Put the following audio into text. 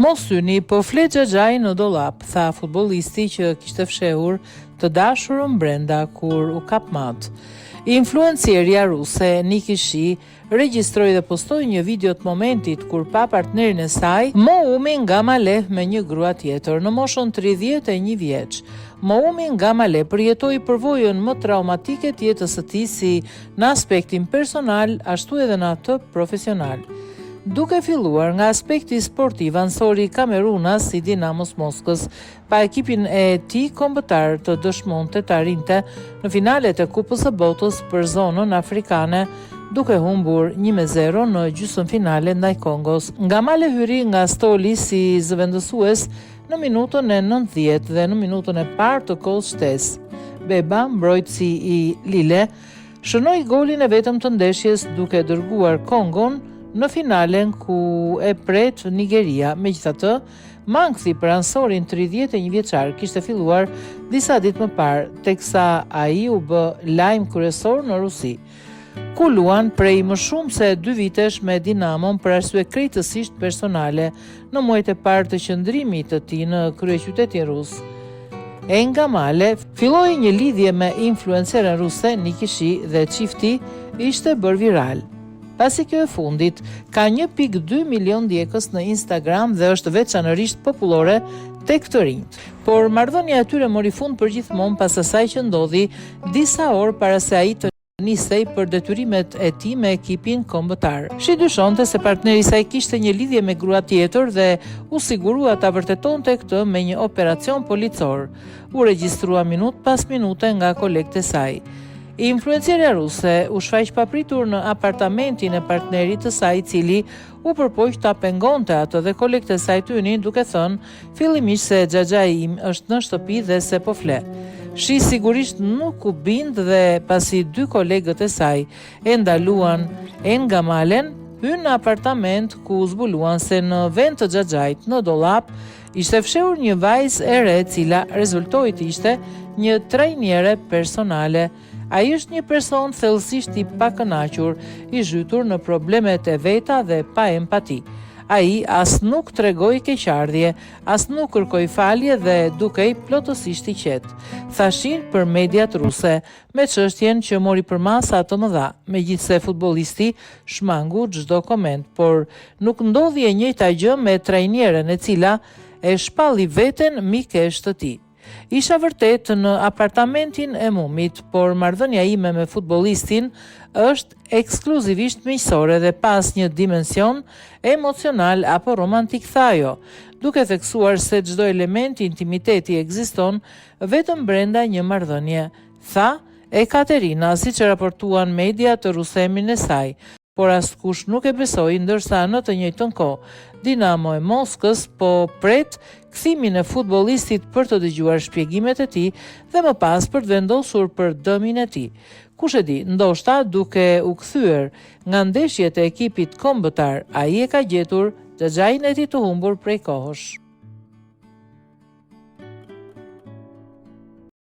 Mos syni, po flet Xhaxhai në dollap, tha futbollisti që kishte fshehur të dashurën brenda kur u kap mat. Influenceria ruse Nikki Shi regjistroi dhe postoi një video të momentit kur pa partnerin e saj mohumi nga Maleh me një grua tjetër në moshën 31 vjeç. Mohumi nga Maleh përjetoi përvojën më traumatike të jetës së tij si në aspektin personal ashtu edhe në atë profesional. Duke filluar nga aspekti sportiv, ansori Kamerunas si Dinamos Moskës, pa ekipin e tij kombëtar të dëshmonte të arrinte në finalet e Kupës së Botës për zonën afrikane, duke humbur 1-0 në gjysmëfinale ndaj Kongos. Nga Maleh hyri nga stoli si zëvendësues në minutën e 90 dhe në minutën e parë të kohës shtesë. Beba, mbrojtësi i Lille, shënoi golin e vetëm të ndeshjes duke dërguar Kongon në finalen ku e pret Nigeria. Megjithatë, mangthi për ansorin 31 vjeçar kishte filluar disa ditë më parë, teksa ai u bë lajm kryesor në Rusi, ku luan prej më shumë se 2 vitesh me Dinamon për arsye krejtësisht personale në muajt e parë të qëndrimit të tij në kryeqytetin rus. Nga Maleh filloi një lidhje me influenceren ruse Nikki Shi dhe çifti ishte bërë viral. Pasi kjo e fundit, ka 1.2 milion ndjekës në Instagram dhe është veçanërisht popullore tek të rinjt. Por marrëdhënia e tyre mori fund përgjithmonë pas asaj që ndodhi disa orë para se ai të nisej për detyrimet e tij me ekipin kombëtar. Shi dyshonte se partneri i saj kishte një lidhje me grua tjetër dhe u sigurua ta vërtetonte këtë me një operacion policor. U regjistrua minut pas minute nga kolegët e saj. Influencerja ruse u shfaq papritur në apartamentin e partnerit të saj, i cili u përpoq ta pengonte atë dhe kolegët e saj tynin duke thënë fillimisht se Xhaxhai im është në shtëpi dhe se po fle. Shi sigurisht nuk u bind dhe pasi 2 kolegët e saj e ndaluan nga Maleh, hyn në apartament ku u zbuluan se në vend të Xhaxhait në dollap ishte fshehur një vajzë e re, cila rezultoi të ishte një trajniere personale. Ai është një person thellësisht i pakënaqur, i zhytur në problemet e veta dhe pa empati. Ai as nuk tregoi keqardhje, as nuk kërkoi falje dhe dukej plotësisht i qetë, thashin për mediat ruse, me çështjen që mori përmasa të mëdha. Megjithse futbollisti shmangu çdo koment, por nuk ndodhi e njëjta gjë me trajnieren e cila e shpalli veten mikesh të tij. Isha vërtet në apartamentin e mumit, por marrëdhënia ime me futbollistin është ekskluzivisht miqësore dhe pas një dimension emocional apo romantik, tha ajo, duke theksuar se çdo element intimiteti ekziston vetëm brenda një marrëdhënie, tha Ekaterina, siç e raportuan media të ruse emrin e saj. Por askush nuk e besoi, ndërsa në të njëjtën kohë Dinamo e Moskës po pret kthimin e futbollistit për të dëgjuar shpjegimet e tij dhe më pas për të vendosur për dëmin e tij. Kush e di, ndoshta duke u kthyer nga ndeshjet e ekipit kombëtar, ai e ka gjetur Xhaxhain e tij të humbur prej kohësh.